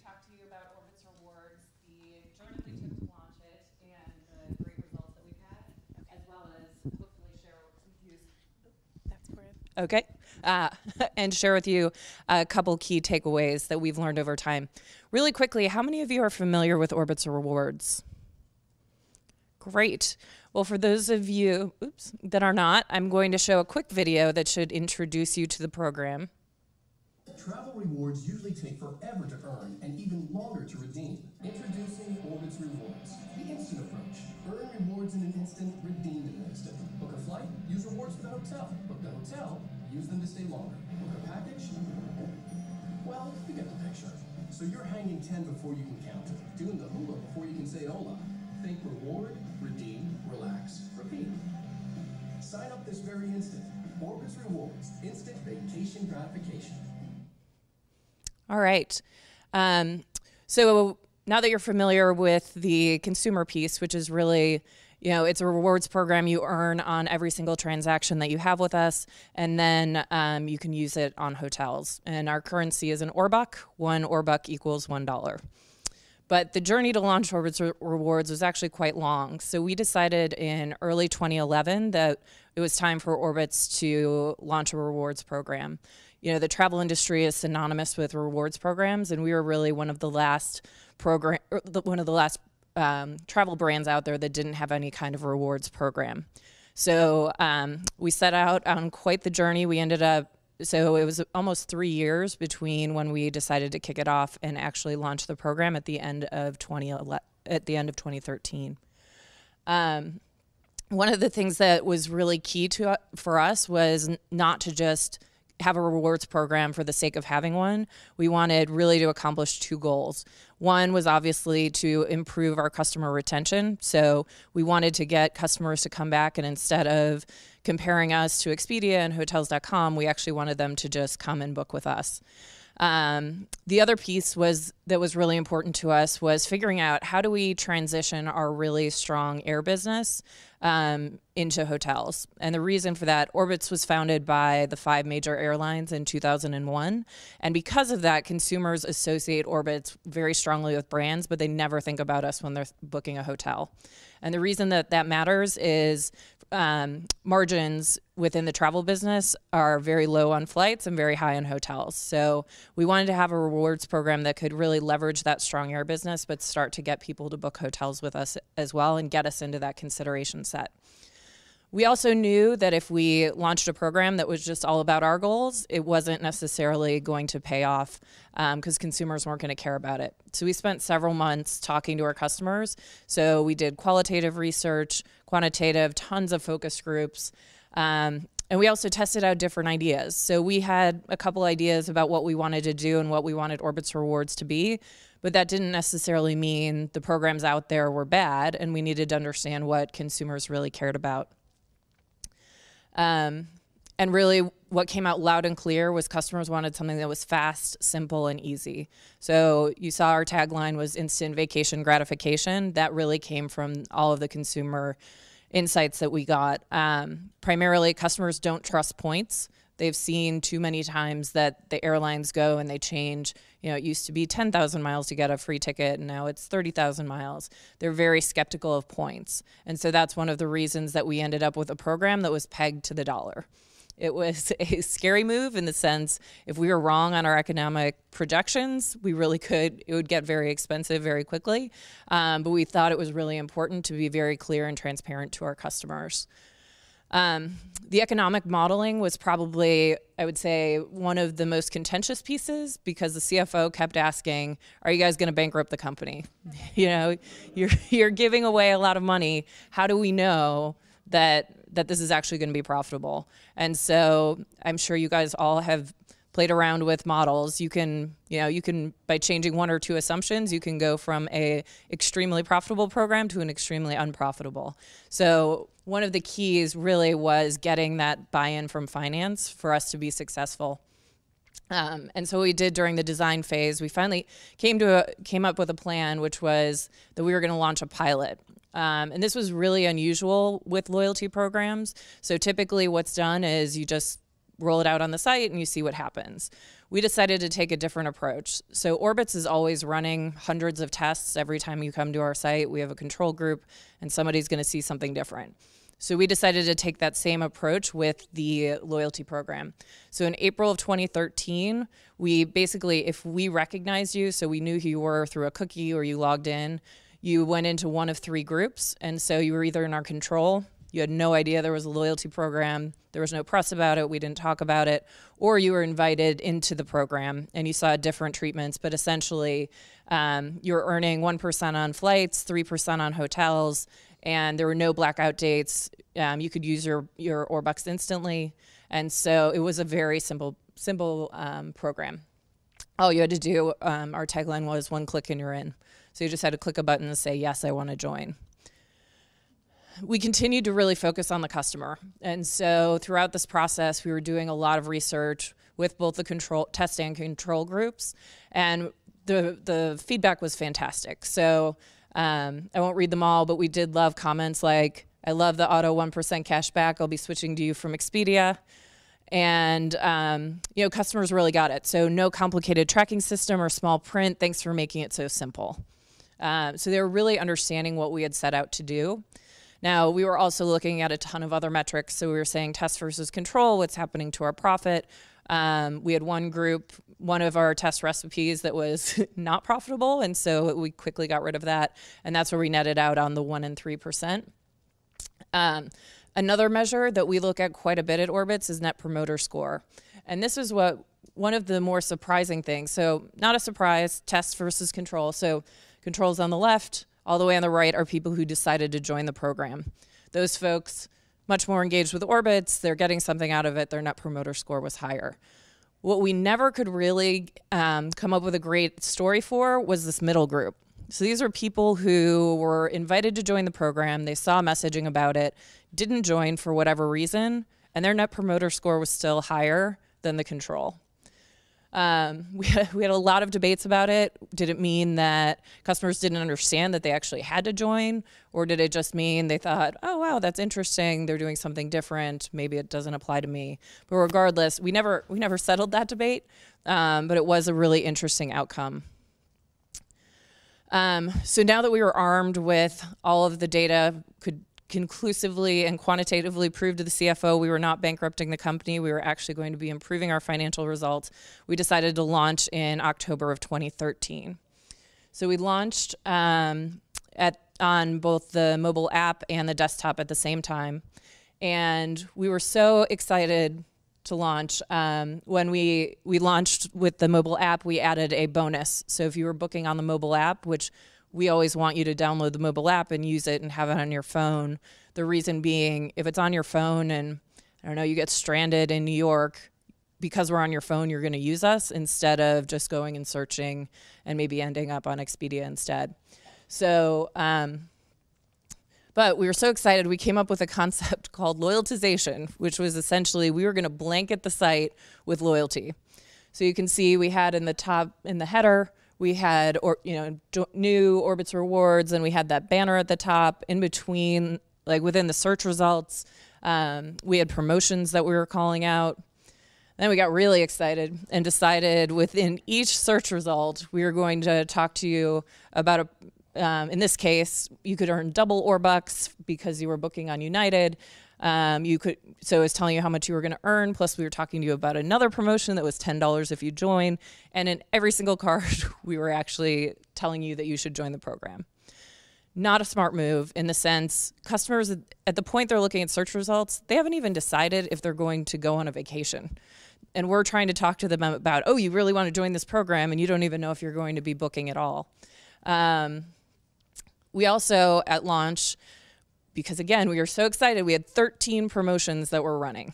talk to you about Orbitz Rewards, the journey we took to launch it, and the great results that we've had, as well as hopefully share some views. That's for it. Okay. And share with you a couple key takeaways that we've learned over time. Really quickly, how many of you are familiar with Orbitz Rewards? Great. Well, for those of you that are not, I'm going to show a quick video that should introduce you to the program. Travel rewards usually take forever to earn and even longer to redeem. Introducing Orbitz Rewards, the instant approach. Earn rewards in an instant, redeem in an instant. Book a flight, use rewards for the hotel. Book the hotel, use them to stay longer. Book a package, well, you get the picture. So you're hanging 10 before you can count. Doing the hula before you can say hola. Think reward, redeem, relax, repeat. Sign up this very instant. Orbitz Rewards, instant vacation gratification. All right. So now that you're familiar with the consumer piece, which is really, it's a rewards program you earn on every single transaction that you have with us, and then you can use it on hotels. And our currency is an Orbuck. 1 Orbuck equals $1. But the journey to launch Orbitz Rewards was actually quite long. So we decided in early 2011 that it was time for Orbitz to launch a rewards program. The travel industry is synonymous with rewards programs, and we were really one of the last travel brands out there that didn't have any kind of rewards program. So we set out on quite the journey. So it was almost 3 years between when we decided to kick it off and actually launch the program at the end of 2013. One of the things that was really key for us was not to just have a rewards program for the sake of having one. We wanted really to accomplish 2 goals. One was obviously to improve our customer retention. So we wanted to get customers to come back, and instead of comparing us to Expedia and Hotels.com, we actually wanted them to just come and book with us. The other piece that was really important to us was figuring out how do we transition our really strong air business into hotels. And the reason for that, Orbitz was founded by the 5 major airlines in 2001. And because of that, consumers associate Orbitz very strongly with brands, but they never think about us when they're booking a hotel. And the reason that matters is margins within the travel business are very low on flights and very high on hotels. So we wanted to have a rewards program that could really leverage that strong air business, but start to get people to book hotels with us as well and get us into that consideration set. We also knew that if we launched a program that was just all about our goals, it wasn't necessarily going to pay off because consumers weren't going to care about it. So we spent several months talking to our customers. So we did qualitative research, quantitative, tons of focus groups, and we also tested out different ideas. So we had a couple ideas about what we wanted to do and what we wanted Orbitz Rewards to be, but that didn't necessarily mean the programs out there were bad, and we needed to understand what consumers really cared about. And really what came out loud and clear was customers wanted something that was fast, simple, and easy. So you saw our tagline was instant vacation gratification. That really came from all of the consumer insights that we got. Primarily, customers don't trust points. They've seen too many times that the airlines go and they change. It used to be 10,000 miles to get a free ticket, and now it's 30,000 miles. They're very skeptical of points. And so that's one of the reasons that we ended up with a program that was pegged to the dollar. It was a scary move in the sense if we were wrong on our economic projections, it would get very expensive very quickly. But we thought it was really important to be very clear and transparent to our customers. The economic modeling was probably, I would say, one of the most contentious pieces because the CFO kept asking, are you guys going to bankrupt the company? You're giving away a lot of money. How do we know that this is actually going to be profitable? And so I'm sure you guys all have played around with models. You can, by changing 1 or 2 assumptions, you can go from a extremely profitable program to an extremely unprofitable. So one of the keys really was getting that buy-in from finance for us to be successful. And so what we did during the design phase, we finally came up with a plan, which was that we were going to launch a pilot. And this was really unusual with loyalty programs. So typically what's done is you just roll it out on the site and you see what happens. We decided to take a different approach. So Orbitz is always running hundreds of tests every time you come to our site. We have a control group and somebody's going to see something different. So we decided to take that same approach with the loyalty program. So in April of 2013, we basically, if we recognized you, so we knew who you were through a cookie or you logged in, you went into one of three groups. And so you were either in our control, you had no idea there was a loyalty program, there was no press about it, we didn't talk about it, or you were invited into the program and you saw different treatments, but essentially you're earning 1% on flights, 3% on hotels, and there were no blackout dates. You could use your Orbux instantly. And so it was a very simple program. All you had to do, our tagline was one click and you're in. So you just had to click a button and say, yes, I want to join. We continued to really focus on the customer. And so throughout this process, we were doing a lot of research with both the test and control groups. And the feedback was fantastic. So I won't read them all, but we did love comments like, I love the auto 1% cash back. I'll be switching to you from Expedia. And, customers really got it. So no complicated tracking system or small print. Thanks for making it so simple. So they were really understanding what we had set out to do. Now, we were also looking at a ton of other metrics. So we were saying test versus control, what's happening to our profit. We had one group, one of our test recipes that was not profitable. And so we quickly got rid of that. And that's where we netted out on the 1% and 3%. Another measure that we look at quite a bit at Orbitz is Net Promoter Score. And this is one of the more surprising things. So not a surprise, test versus control. So controls on the left, all the way on the right are people who decided to join the program. Those folks, much more engaged with Orbitz, they're getting something out of it, their Net Promoter Score was higher. What we never could really come up with a great story for was this middle group. So these are people who were invited to join the program, they saw messaging about it, didn't join for whatever reason, and their Net Promoter Score was still higher than the control. We had a lot of debates about it. Did it mean that customers didn't understand that they actually had to join? Or did it just mean they thought, oh, wow, that's interesting. They're doing something different. Maybe it doesn't apply to me. But regardless, we never settled that debate, but it was a really interesting outcome. So now that we were armed with all of the data, could conclusively and quantitatively prove to the CFO we were not bankrupting the company, we were actually going to be improving our financial results, we decided to launch in October of 2013. So we launched on both the mobile app and the desktop at the same time. And we were so excited to launch. When we launched with the mobile app, we added a bonus. So if you were booking on the mobile app, which we always want you to download the mobile app and use it and have it on your phone. The reason being, if it's on your phone and, I don't know, you get stranded in New York, because we're on your phone, you're going to use us instead of just going and searching and maybe ending up on Expedia instead. So, but we were so excited, we came up with a concept called loyaltization, which was essentially we were going to blanket the site with loyalty. So you can see we had in the top, in the header, we had new Orbitz rewards, and we had that banner at the top. In between, like within the search results, we had promotions that we were calling out. Then we got really excited and decided within each search result, we were going to talk to you about in this case, you could earn double Orbux because you were booking on United. So it was telling you how much you were going to earn. Plus we were talking to you about another promotion that was $10 if you join. And in every single card, we were actually telling you that you should join the program. Not a smart move in the sense customers at the point they're looking at search results, they haven't even decided if they're going to go on a vacation. And we're trying to talk to them about, oh, you really want to join this program and you don't even know if you're going to be booking at all. We also at launch, because again, we were so excited, we had 13 promotions that were running.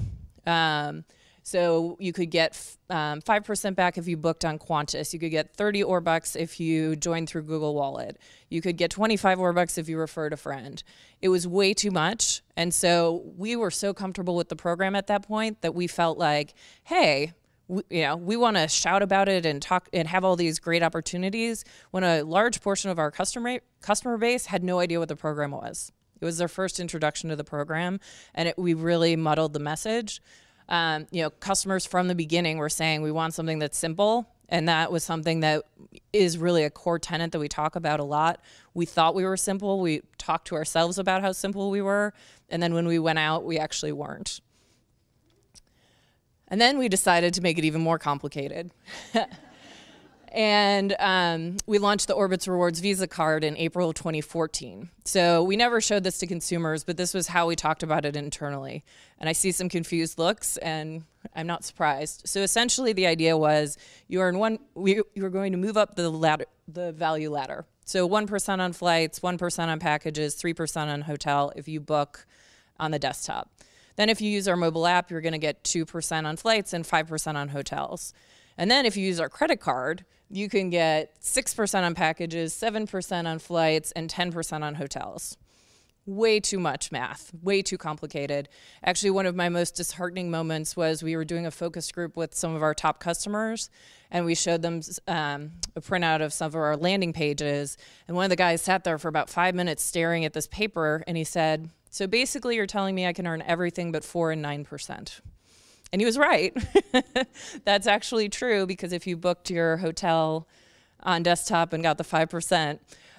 So you could get 5% back if you booked on Qantas. You could get 30 Orbux if you joined through Google Wallet. You could get 25 Orbux if you referred a friend. It was way too much. And so we were so comfortable with the program at that point that we felt like, hey, we want to shout about it and talk and have all these great opportunities when a large portion of our customer base had no idea what the program was. It was their first introduction to the program, and we really muddled the message. Customers from the beginning were saying we want something that's simple. And that was something that is really a core tenet that we talk about a lot. We thought we were simple. We talked to ourselves about how simple we were. And then when we went out, we actually weren't. And then we decided to make it even more complicated. And we launched the Orbitz Rewards Visa card in April of 2014. So we never showed this to consumers, but this was how we talked about it internally. And I see some confused looks, and I'm not surprised. So essentially, the idea was you were going to move up the value ladder. So 1% on flights, 1% on packages, 3% on hotel if you book on the desktop. Then if you use our mobile app, you're going to get 2% on flights and 5% on hotels. And then if you use our credit card, you can get 6% on packages, 7% on flights, and 10% on hotels. Way too much math, way too complicated. Actually, one of my most disheartening moments was we were doing a focus group with some of our top customers, and we showed them a printout of some of our landing pages. And one of the guys sat there for about 5 minutes staring at this paper, and he said, "So basically you're telling me I can earn everything but 4 and 9%. And he was right. That's actually true, because if you booked your hotel on desktop and got the 5%.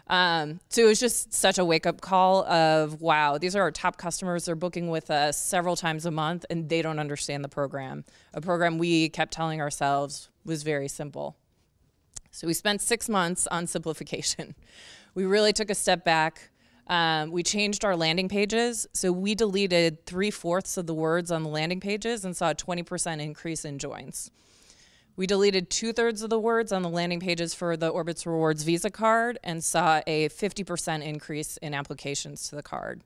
So it was just such a wake-up call of, wow, these are our top customers. They're booking with us several times a month, and they don't understand the program. A program we kept telling ourselves was very simple. So we spent 6 months on simplification. We really took a step back. We changed our landing pages. So we deleted 3/4 of the words on the landing pages and saw a 20% increase in joins. We deleted 2/3 of the words on the landing pages for the Orbitz Rewards Visa card and saw a 50% increase in applications to the card.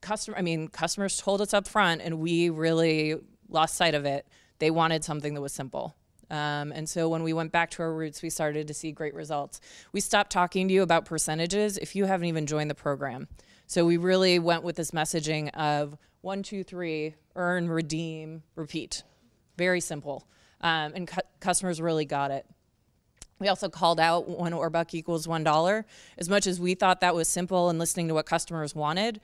Customers told us up front, and we really lost sight of it. They wanted something that was simple. And so when we went back to our roots, we started to see great results. We stopped talking to you about percentages if you haven't even joined the program. So we really went with this messaging of 1, 2, 3, earn, redeem, repeat. Very simple. And customers really got it. We also called out 1 Orbuck equals $1. As much as we thought that was simple and listening to what customers wanted,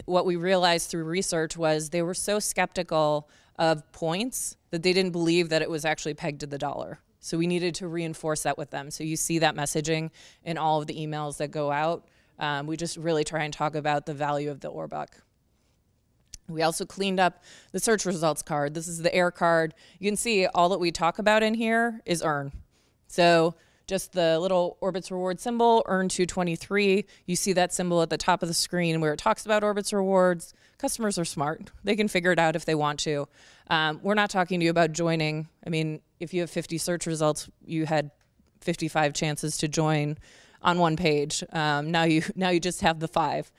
what we realized through research was they were so skeptical of points that they didn't believe that it was actually pegged to the dollar. So we needed to reinforce that with them. So you see that messaging in all of the emails that go out. We just really try and talk about the value of the Orbuck. We also cleaned up the search results card. This is the air card. You can see all that we talk about in here is earn. So just the little Orbitz reward symbol, earn 223. You see that symbol at the top of the screen where it talks about Orbitz rewards. Customers are smart. They can figure it out if they want to. We're not talking to you about joining. I mean, if you have 50 search results, you had 55 chances to join on one page. Now you just have the 5.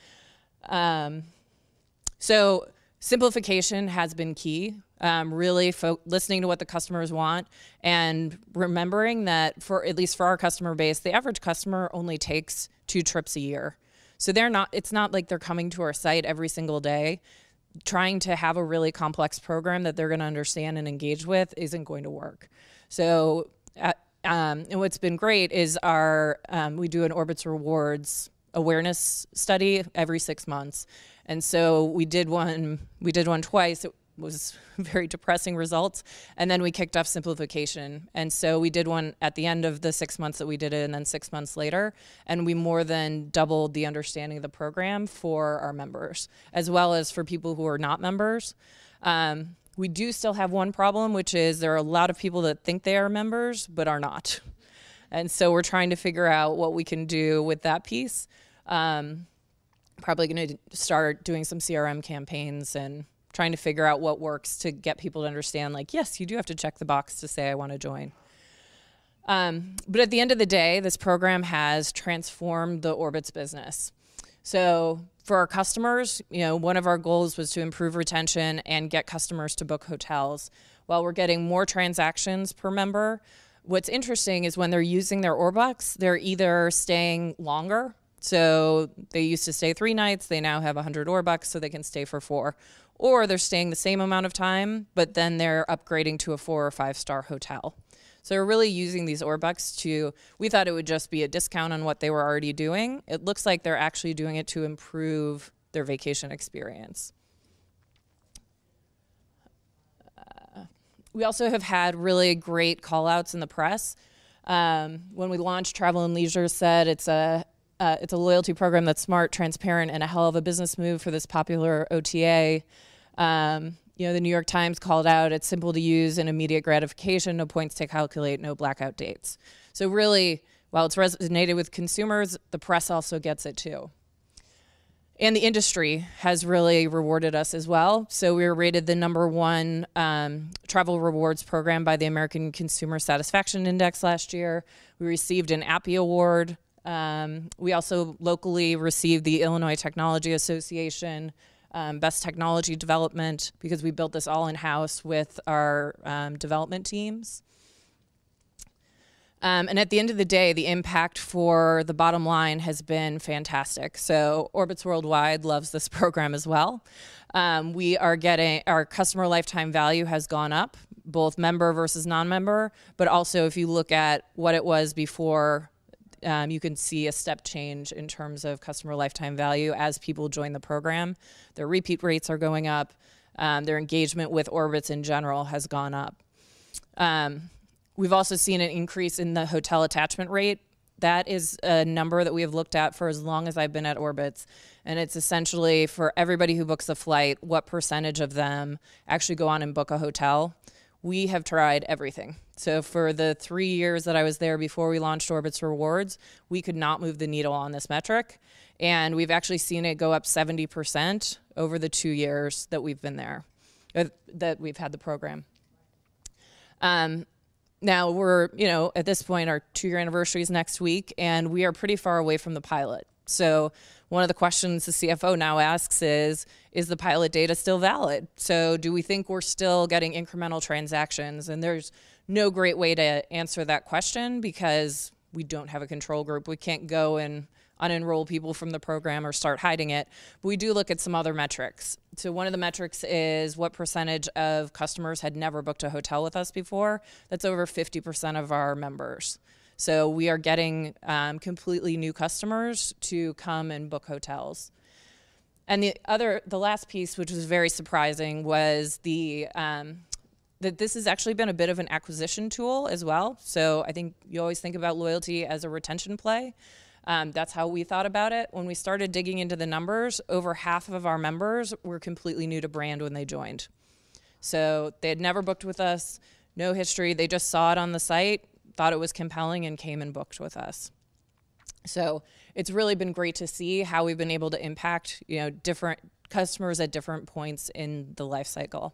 So simplification has been key. Really listening to what the customers want and remembering that at least for our customer base, the average customer only takes 2 trips a year. So it's not like they're coming to our site every single day. Trying to have a really complex program that they're going to understand and engage with isn't going to work. So and what's been great is we do an Orbitz Rewards awareness study every 6 months. And so we did one twice. It was very depressing results. And then we kicked off simplification. And so we did one at the end of the 6 months that we did it, and then 6 months later. And we more than doubled the understanding of the program for our members, as well as for people who are not members. We do still have one problem, which is there are a lot of people that think they are members, but are not. And so we're trying to figure out what we can do with that piece. Probably going to start doing some CRM campaigns and trying to figure out what works to get people to understand, like, yes, you do have to check the box to say I want to join. But at the end of the day, this program has transformed the Orbitz business. So for our customers, one of our goals was to improve retention and get customers to book hotels. While we're getting more transactions per member, what's interesting is when they're using their Orbucks, they're either staying longer. So they used to stay 3 nights. They now have 100 Orbucks, so they can stay for 4. Or they're staying the same amount of time, but then they're upgrading to a 4 or 5-star hotel. So we're really using these Orbucks we thought it would just be a discount on what they were already doing. It looks like they're actually doing it to improve their vacation experience. We also have had really great call outs in the press. When we launched, Travel and Leisure said it's a loyalty program that's smart, transparent, and a hell of a business move for this popular OTA. The New York Times called out it's simple to use and immediate gratification, no points to calculate, no blackout dates. So really, while it's resonated with consumers, the press also gets it too. And the industry has really rewarded us as well. So we were rated the #1 travel rewards program by the American Consumer Satisfaction Index last year. We received an API award. We also locally received the Illinois Technology Association Best Technology Development because we built this all in-house with our development teams. And at the end of the day, the impact for the bottom line has been fantastic. So Orbitz Worldwide loves this program as well. We are getting, our customer lifetime value has gone up, both member versus non-member, but also if you look at what it was before, you can see a step change in terms of customer lifetime value as people join the program. Their repeat rates are going up. Their engagement with Orbitz in general has gone up. We've also seen an increase in the hotel attachment rate. That is a number that we have looked at for as long as I've been at Orbitz. And it's essentially for everybody who books a flight, what percentage of them actually go on and book a hotel. We have tried everything. So for the 3 years that I was there before we launched Orbitz Rewards, we could not move the needle on this metric. And we've actually seen it go up 70% over the 2 years that we've been there, that we've had the program. Now we're, at this point, our 2-year anniversary is next week, and we are pretty far away from the pilot. So one of the questions the CFO now asks is the pilot data still valid? So do we think we're still getting incremental transactions? And there's no great way to answer that question because we don't have a control group. We can't go and unenroll people from the program or start hiding it. But we do look at some other metrics. So one of the metrics is what percentage of customers had never booked a hotel with us before. That's over 50% of our members. So we are getting completely new customers to come and book hotels. And the last piece, which was very surprising, was that this has actually been a bit of an acquisition tool as well. So I think you always think about loyalty as a retention play. That's how we thought about it. When we started digging into the numbers, over half of our members were completely new to brand when they joined. So they had never booked with us, no history. They just saw it on the site, thought it was compelling, and came and booked with us. So it's really been great to see how we've been able to impact, different customers at different points in the life cycle.